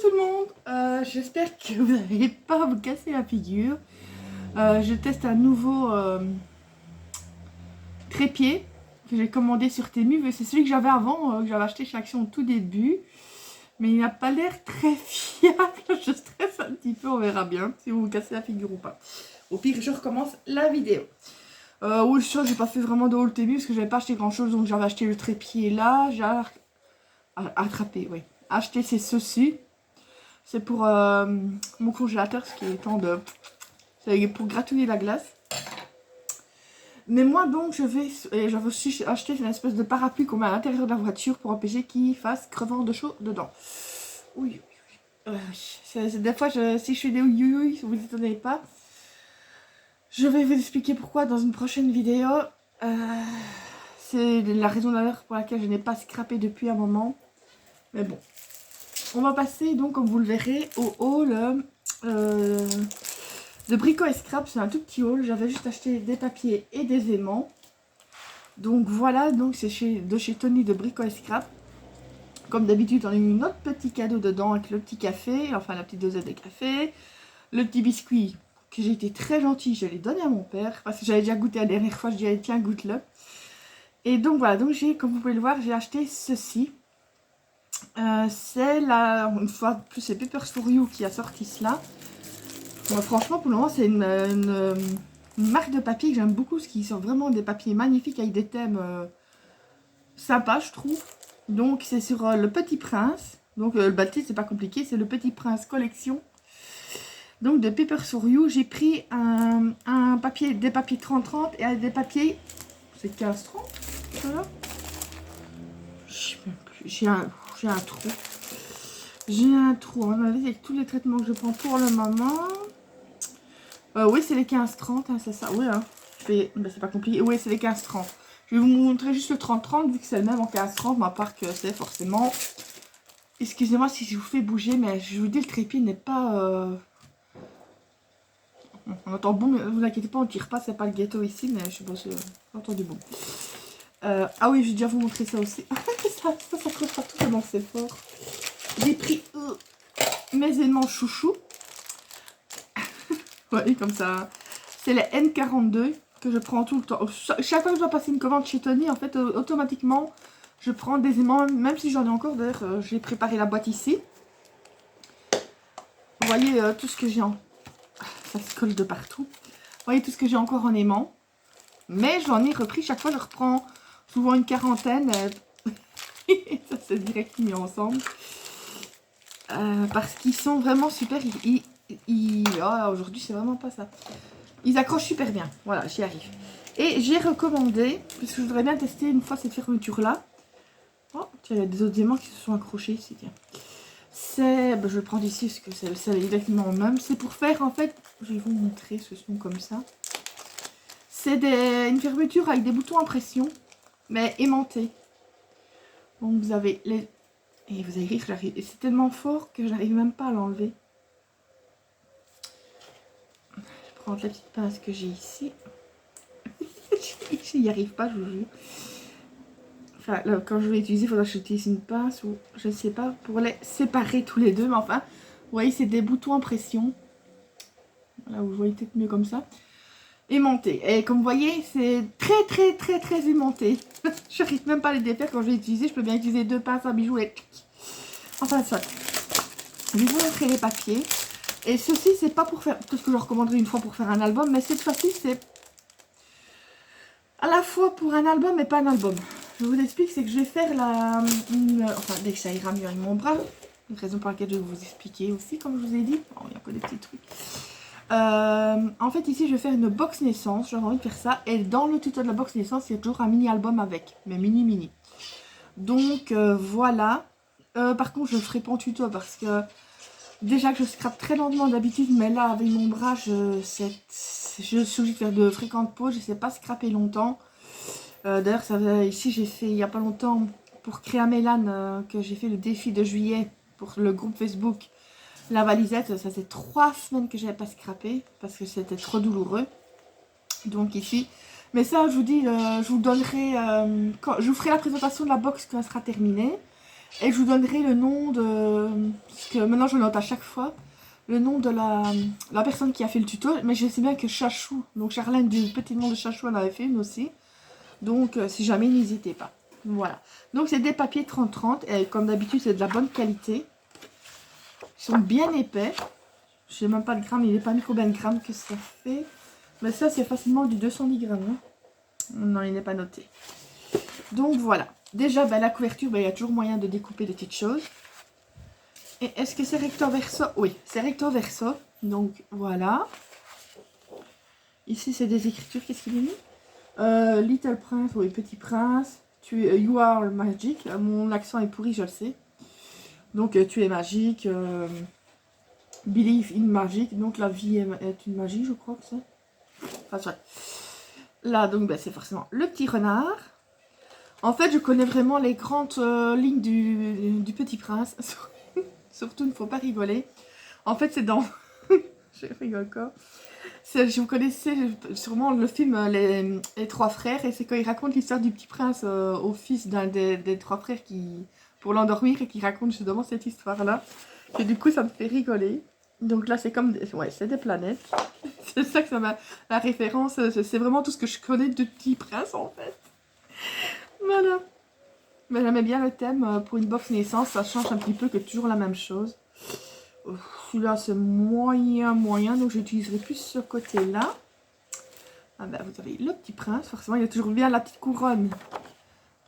tout le monde, j'espère que vous n'allez pas vous casser la figure. Je teste un nouveau trépied que j'ai commandé sur Temu. C'est celui que j'avais avant, que j'avais acheté chez Action au tout début. Mais il n'a pas l'air très fiable. Je stresse un petit peu, on verra bien si vous vous cassez la figure ou pas. Au pire, je recommence la vidéo. Oui, ça, j'ai pas fait vraiment de haul Temu parce que j'avais pas acheté grand chose. Donc j'avais acheté le trépied là. J'ai attrapé, oui. Acheté ces ceci. C'est pour mon congélateur, ce qui est temps de... C'est pour gratouiller la glace. Mais moi donc j'avais aussi acheté une espèce de parapluie qu'on met à l'intérieur de la voiture pour empêcher qu'il fasse crevant de chaud dedans. Oui, des fois si je fais des oui, vous ne étonnez pas. Je vais vous expliquer pourquoi dans une prochaine vidéo. C'est la raison d'ailleurs pour laquelle je n'ai pas scrappé depuis un moment. Mais bon. On va passer donc, comme vous le verrez, au haul de Brico et Scrap. C'est un tout petit haul. J'avais juste acheté des papiers et des aimants. Donc voilà, donc c'est de chez Tony de Brico et Scrap. Comme d'habitude, on a eu notre petit cadeau dedans avec le petit café, enfin la petite dosette de café, le petit biscuit que j'ai été très gentille, je l'ai donné à mon père parce que j'avais déjà goûté la dernière fois. Je lui ai dit tiens, goûte-le. Et donc voilà, donc comme vous pouvez le voir, j'ai acheté ceci. C'est une fois de plus c'est Papers for You qui a sorti cela. Franchement pour le moment c'est une marque de papier que j'aime beaucoup, parce qu'ils sont vraiment des papiers magnifiques avec des thèmes sympas je trouve. Donc c'est sur Le Petit Prince. Donc le titre c'est pas compliqué, c'est Le Petit Prince collection. Donc de Papers for You, j'ai pris des papiers 30-30 et des papiers, c'est 15-30 voilà. Je sais même plus, j'ai un trou. J'ai un trou, on a vu avec tous les traitements que je prends pour le moment. Oui, c'est les 15-30, hein, c'est ça. Oui, hein. Ben, c'est pas compliqué. Oui, c'est les 15-30. Je vais vous montrer juste le 30-30, vu que c'est le même en 15-30, mais à part que c'est forcément... Excusez-moi si je vous fais bouger, mais je vous dis, le trépied n'est pas... On entend boum, ne vous inquiétez pas, on ne tire pas, c'est pas le ghetto ici, mais je sais pas si on entend du boum. Ah oui, je vais déjà vous montrer ça aussi. ça coche partout, tellement c'est fort. J'ai pris mes aimants chouchou. Ouais, comme ça. C'est les N42 que je prends tout le temps. Chaque fois que je dois passer une commande chez Tony, en fait, automatiquement, je prends des aimants, même si j'en ai encore. D'ailleurs, j'ai préparé la boîte ici. Vous voyez tout ce que j'ai en... Ça se colle de partout. Vous voyez tout ce que j'ai encore en aimant. Mais j'en ai repris. Chaque fois, je reprends souvent une quarantaine. Et ça, c'est direct mis ensemble. Parce qu'ils sont vraiment super. Oh, aujourd'hui, c'est vraiment pas ça. Ils accrochent super bien. Voilà, j'y arrive. Et j'ai recommandé, parce que je voudrais bien tester une fois cette fermeture-là. Oh, tiens, il y a des autres aimants qui se sont accrochés ici, tiens. C'est... Ben, je vais le prendre ici, parce que c'est exactement le même. C'est pour faire, en fait... Je vais vous montrer, ce sont comme ça. C'est une fermeture avec des boutons à pression, mais aimantés. Donc, vous avez les... Et vous allez rire, j'arrive... Et c'est tellement fort que j'arrive même pas à l'enlever. La petite pince que j'ai ici. Je n'y arrive pas, je vous jure. Enfin, là, quand je vais utiliser, il faudra que j'utilise une pince ou je ne sais pas pour les séparer tous les deux. Mais enfin, vous voyez, c'est des boutons en pression. Là, vous voyez peut-être mieux comme ça. Aimanté. Et comme vous voyez, c'est très aimanté. Je n'arrive même pas à les défaire quand je vais utiliser. Je peux bien utiliser deux pinces à bijoux et... Enfin, ça. Je vais vous montrer les papiers. Et ceci, c'est pas pour faire... Parce que je recommanderais une fois pour faire un album. Mais cette fois-ci, c'est à la fois pour un album et pas un album. Je vous explique, c'est que je vais faire enfin, dès que ça ira mieux avec mon bras. Une raison pour laquelle je vais vous expliquer aussi, comme je vous ai dit. Oh, il y a encore des petits trucs. En fait, ici, je vais faire une box naissance. J'avais envie de faire ça. Et dans le tuto de la box naissance, il y a toujours un mini-album avec. Mais mini. Donc, voilà. Par contre, je ne ferai pas en tuto parce que... Déjà que je scrape très lentement d'habitude, mais là avec mon bras, je suis obligée de faire de fréquentes pauses, je ne sais pas scraper longtemps. D'ailleurs, ici j'ai fait il n'y a pas longtemps pour Créa Mélane, que j'ai fait le défi de juillet pour le groupe Facebook, la valisette. Ça fait 3 semaines que je n'avais pas scrapé parce que c'était trop douloureux. Donc ici, mais ça je vous dis, je vous donnerai, quand je vous ferai la présentation de la box quand elle sera terminée. Et je vous donnerai le nom de... Parce que maintenant je le note à chaque fois. Le nom de la personne qui a fait le tuto. Mais je sais bien que Chachou, donc Charlène du petit nom de Chachou, en avait fait une aussi. Donc si jamais, n'hésitez pas. Voilà. Donc c'est des papiers 30-30. Et comme d'habitude, c'est de la bonne qualité. Ils sont bien épais. Je sais même pas le gramme, il n'est pas mis combien de grammes que ça fait. Mais ça, c'est facilement du 210 grammes. Hein. Non, il n'est pas noté. Donc voilà. Déjà, ben, la couverture, ben, il y a toujours moyen de découper des petites choses. Et est-ce que c'est recto verso? Oui, c'est recto verso. Donc voilà. Ici, c'est des écritures. Qu'est-ce qu'il est mis? Little Prince, oui, Petit Prince. You are magic. Mon accent est pourri, je le sais. Donc tu es magique. Believe in magic. Donc la vie est une magie, je crois que c'est. Enfin, soit. Là, donc, ben, c'est forcément le petit renard. En fait, je connais vraiment les grandes lignes du Petit Prince. Surtout, il ne faut pas rigoler. En fait, c'est dans... je rigole encore. Vous connaissez sûrement le film les Trois Frères. Et c'est quand il raconte l'histoire du Petit Prince au fils d'un des trois frères pour l'endormir. Et qui raconte justement cette histoire-là. Et du coup, ça me fait rigoler. Donc là, c'est comme... Ouais, c'est des planètes. C'est ça que ça m'a... La référence, c'est vraiment tout ce que je connais du Petit Prince, en fait. Voilà. Mais j'aimais bien le thème pour une box naissance, ça change un petit peu que toujours la même chose. Celui-là c'est moyen, donc j'utiliserai plus ce côté-là. Ah ben, vous avez le petit prince, forcément il a toujours bien la petite couronne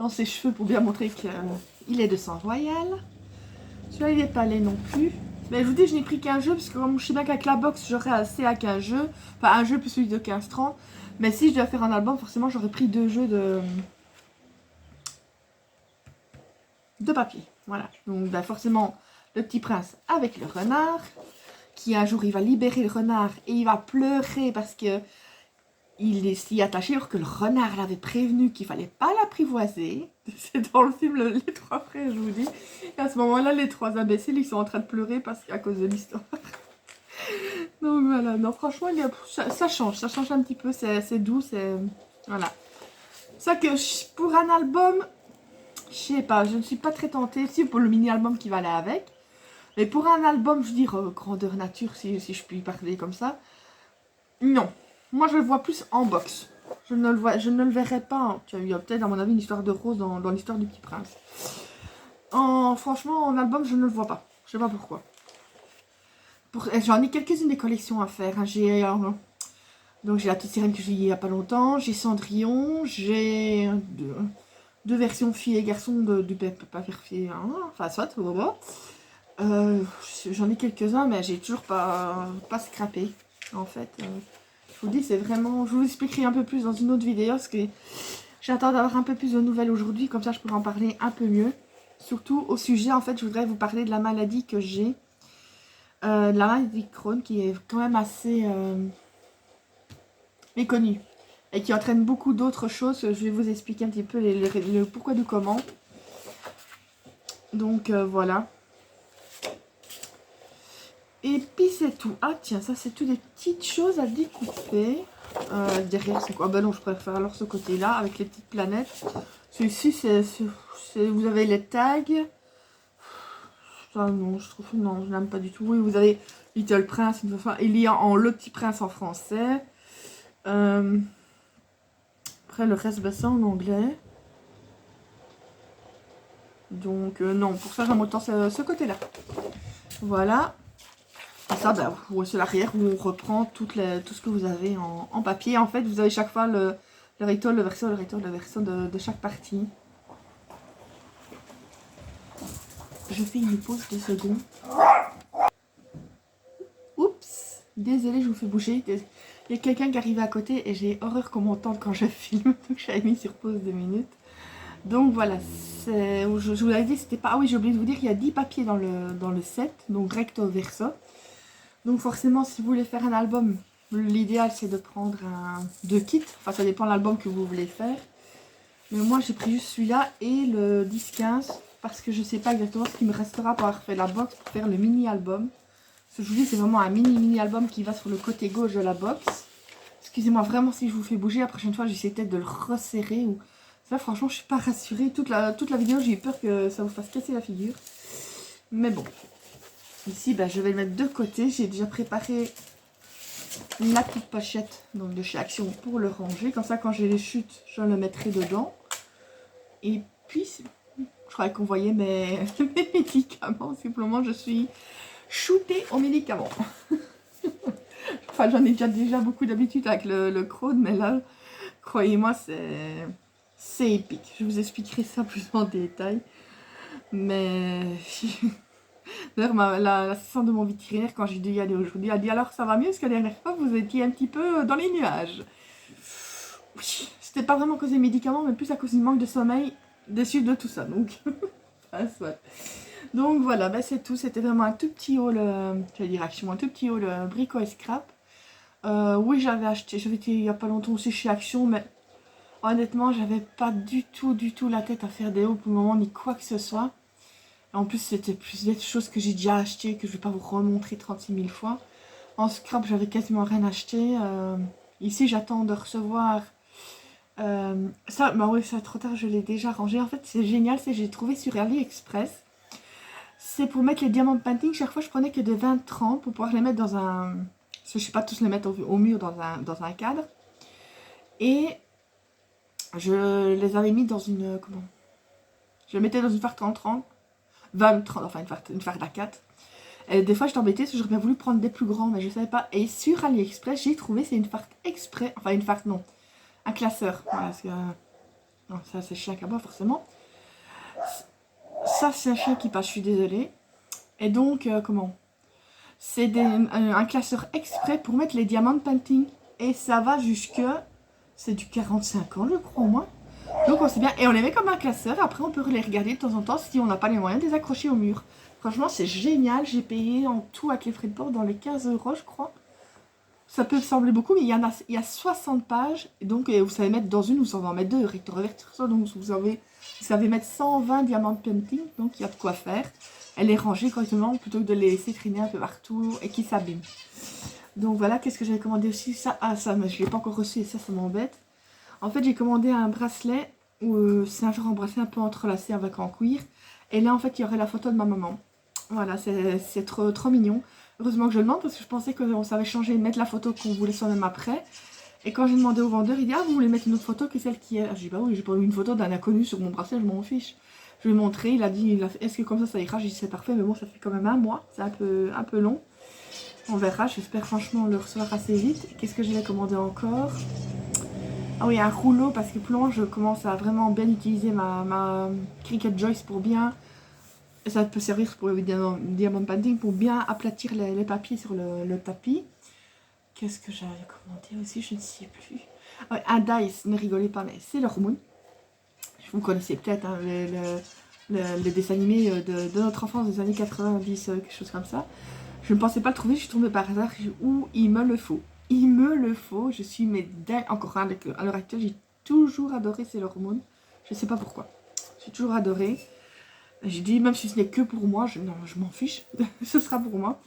dans ses cheveux pour bien montrer qu'il est de sang royal. Celui-là il n'est pas laid non plus. Mais je vous dis, je n'ai pris qu'un jeu, parce que comme je sais bien qu'avec la box j'aurais assez à 15 jeux. Enfin un jeu plus celui de 15-30. Mais si je dois faire un album, forcément j'aurais pris 2 jeux de papier. Voilà. Donc ben, forcément le petit prince avec le renard. Qui un jour il va libérer le renard et il va pleurer parce que il est si attaché alors que le renard l'avait prévenu qu'il fallait pas l'apprivoiser. C'est dans le film Les Trois Frères, je vous dis. Et à ce moment-là, les trois imbéciles, ils sont en train de pleurer parce qu'à cause de l'histoire. Donc voilà, non franchement, ça change un petit peu, c'est doux, c'est... Voilà. Ça que pour un album, je sais pas, je ne suis pas très tentée. Si pour le mini-album qui va aller avec. Mais pour un album, je veux dire, grandeur nature, si je puis parler comme ça, non. Moi, je le vois plus en box. Je ne le verrai pas. Il y a peut-être, à mon avis, une histoire de rose dans l'histoire du Petit Prince. Franchement, en album, je ne le vois pas. Je sais pas pourquoi. J'en ai quelques-unes des collections à faire. Hein. Donc, j'ai la petite sirène que j'ai eu il n'y a pas longtemps. J'ai Cendrillon. J'ai deux versions filles et garçons du papier fille. Hein. Enfin, soit, voilà. J'en ai quelques-uns, mais j'ai toujours pas scrappé. En fait, je vous dis, c'est vraiment... Je vous expliquerai un peu plus dans une autre vidéo, parce que j'attends d'avoir un peu plus de nouvelles aujourd'hui, comme ça je pourrai en parler un peu mieux. Surtout au sujet, en fait, je voudrais vous parler de la maladie que j'ai. De la maladie de Crohn, qui est quand même assez méconnue. Et qui entraîne beaucoup d'autres choses. Je vais vous expliquer un petit peu le pourquoi du comment. Donc, voilà. Et puis c'est tout. Ah tiens, ça c'est tout des petites choses à découper. Derrière c'est quoi? Ben non, je préfère alors ce côté-là avec les petites planètes. Celui-ci, vous avez les tags. Ça non, je trouve non, je n'aime pas du tout. Oui, vous avez Little Prince, il y a Le Petit Prince en français. Après le reste, ben, c'est en anglais. Donc non, pour ça j'aime autant ce côté-là. Voilà. Et ça, ben, c'est l'arrière où on reprend tout ce que vous avez en papier. En fait, vous avez chaque fois le recto, le verso de chaque partie. Je fais une pause de secondes. Oups, désolée, je vous fais bouger. Il y a quelqu'un qui arrive à côté et j'ai horreur qu'on m'entende quand je filme. Donc j'avais mis sur pause 2 minutes. Donc voilà, je vous l'avais dit, c'était pas... Ah oui, j'ai oublié de vous dire qu'il y a 10 papiers dans le set. Donc recto, verso. Donc forcément, si vous voulez faire un album, l'idéal c'est de prendre 2 kits. Enfin, ça dépend de l'album que vous voulez faire. Mais moi, j'ai pris juste celui-là et le 10-15. Parce que je ne sais pas exactement ce qui me restera pour avoir fait la box pour faire le mini-album. Ce que je vous dis, c'est vraiment un mini-album qui va sur le côté gauche de la box. Excusez-moi vraiment si je vous fais bouger. La prochaine fois, j'essaie peut-être de le resserrer ou Ça, franchement, je suis pas rassurée. Toute la vidéo, j'ai eu peur que ça vous fasse casser la figure. Mais bon. Ici, je vais le mettre de côté. J'ai déjà préparé la petite pochette donc de chez Action pour le ranger. Comme ça, quand j'ai les chutes, je le mettrai dedans. Et puis, je croyais qu'on voyait mes médicaments. Simplement, je suis shootée aux médicaments. Enfin, j'en ai déjà beaucoup d'habitude avec le Crohn, mais là, croyez-moi, c'est épique. Je vous expliquerai ça plus en détail. Mais d'ailleurs, l'assistante de mon vétérinaire, quand j'ai dû y aller aujourd'hui, a dit alors ça va mieux parce que la dernière fois vous étiez un petit peu dans les nuages. Oui, c'était pas vraiment à cause des médicaments, mais plus à cause du manque de sommeil déçu de tout ça. Donc, soit. Donc voilà, c'est tout. C'était vraiment un tout petit haul, j'allais dire Action, un tout petit haul brico et scrap. Oui, j'avais acheté, j'avais été il y a pas longtemps aussi chez Action, mais honnêtement, j'avais pas du tout la tête à faire des hauls pour le moment, ni quoi que ce soit. En plus, c'était plusieurs choses que j'ai déjà achetées, que je vais pas vous remontrer 36 000 fois. En scrap, j'avais quasiment rien acheté. Ici, j'attends de recevoir... ça, oui, ça trop tard, je l'ai déjà rangé. En fait, c'est génial, j'ai trouvé sur AliExpress. C'est pour mettre les diamants painting. Chaque fois, je prenais que des 20-30 pour pouvoir les mettre dans un... Je ne sais pas tous les mettre au mur dans un cadre. Et je les avais mis dans une... Comment? Je les mettais dans une farde 30-30. 20-30, enfin une farde à 4. Et des fois, je t'embêtais parce que j'aurais bien voulu prendre des plus grands, mais je ne savais pas. Et sur AliExpress, j'ai trouvé, c'est une farde exprès. Enfin, une farde, non. Un classeur. Voilà, parce que... non, ça, c'est chien à moi, forcément. Ça, c'est un chien qui passe, je suis désolée. Et donc, comment? C'est un classeur exprès pour mettre les diamants painting. Et ça va jusque... C'est du 45 ans, je crois, au moins. Donc, on sait bien. Et on les met comme un classeur. Après, on peut les regarder de temps en temps si on n'a pas les moyens de les accrocher au mur. Franchement, c'est génial. J'ai payé en tout avec les frais de port dans les 15 €, je crois. Ça peut sembler beaucoup, mais il y a 60 pages. Et donc, vous savez mettre dans une, vous savez en mettre deux, recto reverse, ça. Donc, vous savez mettre 120 diamants painting. Donc, il y a de quoi faire. Elle est rangée correctement plutôt que de les laisser traîner un peu partout et qui s'abîment. Donc, voilà. Qu'est-ce que j'avais commandé aussi? Ça, ça, mais je ne l'ai pas encore reçu et ça m'embête. En fait, j'ai commandé un bracelet où c'est un genre de bracelet un peu entrelacé avec en cuir. Et là, en fait, il y aurait la photo de ma maman. Voilà, c'est trop mignon. Heureusement que je le demande parce que je pensais qu'on savait changer et mettre la photo qu'on voulait soi-même après. Et quand j'ai demandé au vendeur, il dit ah, vous voulez mettre une autre photo que celle qui est. Je dis bah oui, j'ai pas eu une photo d'un inconnu sur mon bracelet, je m'en fiche. Je lui ai montré, il a dit est-ce que comme ça ira? J'ai dit c'est parfait, mais bon, ça fait quand même un mois, c'est un peu long. On verra, j'espère franchement le recevoir assez vite. Qu'est-ce que j'avais commandé encore? Ah oui, un rouleau, parce que plus loin, je commence à vraiment bien utiliser ma Cricut Joyce pour bien... Ça peut servir pour le diamond painting, pour bien aplatir les papiers sur le tapis. Qu'est-ce que j'avais commandé aussi? Je ne sais plus. Ah oui, un dice, ne rigolez pas, mais c'est leur Moon. Vous connaissez peut-être hein, les dessins animés de notre enfance des années 90, quelque chose comme ça. Je ne pensais pas le trouver, je suis tombée par hasard où il me le faut. Il me le faut, je suis dingue. Encore à l'heure actuelle, j'ai toujours adoré Sailor Moon. Je ne sais pas pourquoi. J'ai toujours adoré. J'ai dit, même si ce n'est que pour moi, je m'en fiche. Ce sera pour moi.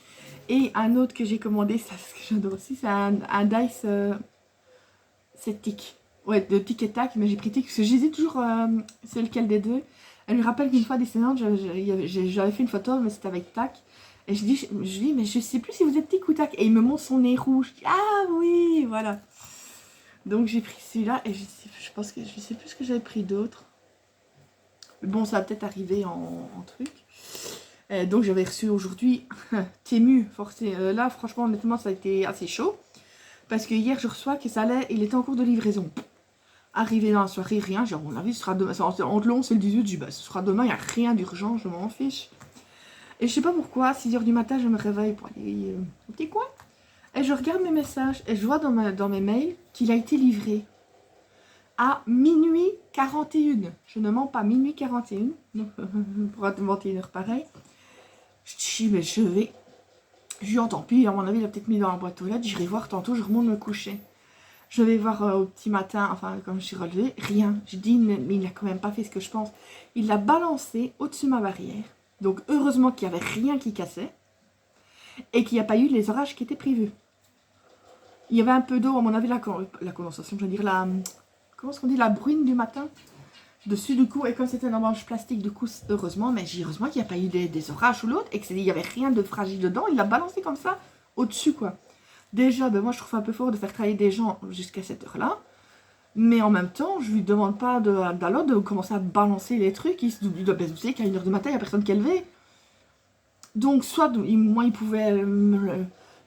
Et un autre que j'ai commandé, ça c'est ce que j'adore aussi, c'est un dice. C'est Tic. Ouais, de Tic et Tac, mais j'ai pris Tic parce que j'hésite toujours, c'est lequel des deux. Elle lui rappelle qu'une fois descendante, j'avais fait une photo, mais c'était avec Tac. Et je dis, mais je sais plus si vous êtes Tic ou Tac. Et il me montre son nez rouge. Je dis, ah oui, voilà. Donc j'ai pris celui-là et je pense que je sais plus ce que j'avais pris d'autre. Bon, ça va peut-être arriver en truc. Donc j'avais reçu aujourd'hui Temu. Là, franchement, honnêtement, ça a été assez chaud. Parce que hier, je reçois que ça allait, il était en cours de livraison. Arrivé dans la soirée, rien. Genre, on a vu, ce sera demain. Entre le 11 et le 18, je dis, bah, ce sera demain, il n'y a rien d'urgent, je m'en fiche. Et je sais pas pourquoi, 6 h du matin, je me réveille pour aller au petit coin. Et je regarde mes messages et je vois dans mes mails qu'il a été livré à minuit 41. Je ne mens pas, minuit 41. Pour être 21h pareil. Je dis, mais je vais. Je lui entends, puis à mon avis, il a peut-être mis dans la boîte aux lettres. J'irai voir tantôt, je remonte me coucher. Je vais voir au petit matin, enfin, quand je suis relevée, rien. Je dis, mais il n'a quand même pas fait ce que je pense. Il l'a balancé au-dessus de ma barrière. Donc, heureusement qu'il n'y avait rien qui cassait. Et qu'il n'y a pas eu les orages qui étaient prévus. Il y avait un peu d'eau, à mon avis, la condensation, je veux dire, comment est-ce qu'on dit, la bruine du matin. dessus du coup, et comme c'était un emballage plastique, du coup, heureusement, mais j'ai heureusement qu'il n'y a pas eu des orages ou l'autre, et qu'il n'y avait rien de fragile dedans, il l'a balancé comme ça, au-dessus, quoi. Déjà, ben moi, je trouve un peu fort de faire travailler des gens jusqu'à cette heure-là, mais en même temps, je lui demande pas d'alors de commencer à balancer les trucs, il doit bien se douter qu'à 1h du matin, il n'y a personne qui est levé. Donc, soit, moi, il pouvait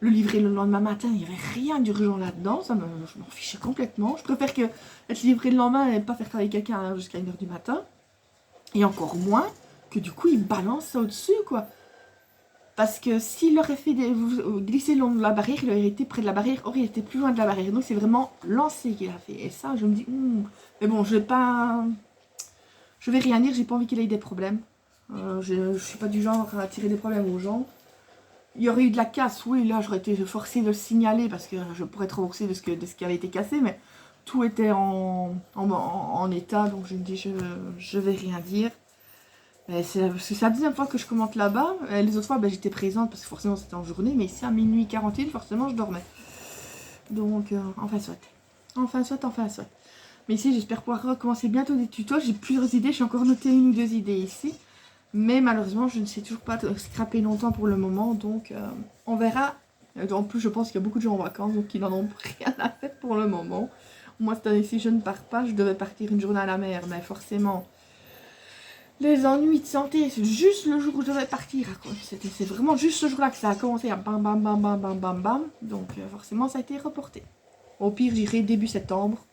le livrer le lendemain matin, il n'y avait rien d'urgent là-dedans, je m'en fichais complètement. Je préfère que être livré le lendemain et pas faire travailler quelqu'un jusqu'à 1h du matin. Et encore moins que du coup, il balance ça au-dessus, quoi. Parce que s'il aurait fait glisser le long de la barrière, il aurait été près de la barrière, or il était plus loin de la barrière. Donc c'est vraiment lancé qu'il a fait. Et ça, je me dis, mais bon, je vais rien dire, j'ai pas envie qu'il ait des problèmes. Je suis pas du genre à tirer des problèmes aux gens. Il y aurait eu de la casse, oui, là j'aurais été forcée de le signaler parce que je pourrais être remboursée de ce qui avait été cassé, mais tout était en état, donc je me dis, je vais rien dire. C'est la deuxième fois que je commente là-bas. Les autres fois, j'étais présente parce que forcément c'était en journée, mais ici à minuit 41, forcément je dormais. Donc, enfin soit. Enfin soit, enfin soit. Mais ici, j'espère pouvoir recommencer bientôt des tutos. J'ai plusieurs idées, j'ai encore noté 1 ou 2 idées ici. Mais malheureusement, je ne sais toujours pas scraper longtemps pour le moment, donc on verra. En plus, je pense qu'il y a beaucoup de gens en vacances, donc ils n'en ont rien à faire pour le moment. Moi, cette année-ci, je ne pars pas. Je devais partir une journée à la mer, mais forcément, les ennuis de santé, c'est juste le jour où je devais partir. C'est vraiment juste ce jour-là que ça a commencé à bam, bam, bam, bam, bam, bam, bam. Donc forcément, ça a été reporté. Au pire, j'irai début septembre.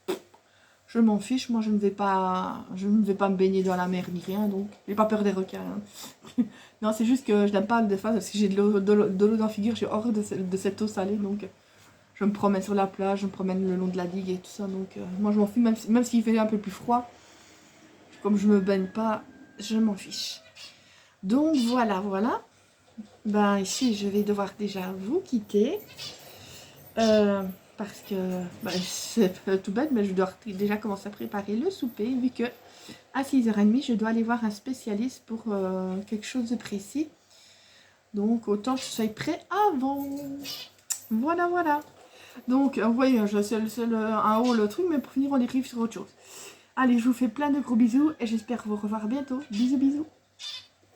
Je m'en fiche, moi je ne vais pas me baigner dans la mer ni rien, donc j'ai pas peur des requins. Hein. Non, c'est juste que je n'aime pas des fois, parce que j'ai de l'eau dans la figure, j'ai horreur de cette eau salée, donc je me promène sur la plage, je me promène le long de la digue et tout ça, donc moi je m'en fiche, même s'il fait un peu plus froid, comme je me baigne pas, je m'en fiche. Donc voilà, voilà. Ben ici je vais devoir déjà vous quitter. Parce que c'est tout bête, mais je dois déjà commencer à préparer le souper, vu que à 6h30, je dois aller voir un spécialiste pour quelque chose de précis. Donc, autant que je sois prêt avant. Voilà, voilà. Donc, vous voyez, c'est un haut le truc, mais pour finir, on dérive sur autre chose. Allez, je vous fais plein de gros bisous et j'espère vous revoir bientôt. Bisous, bisous.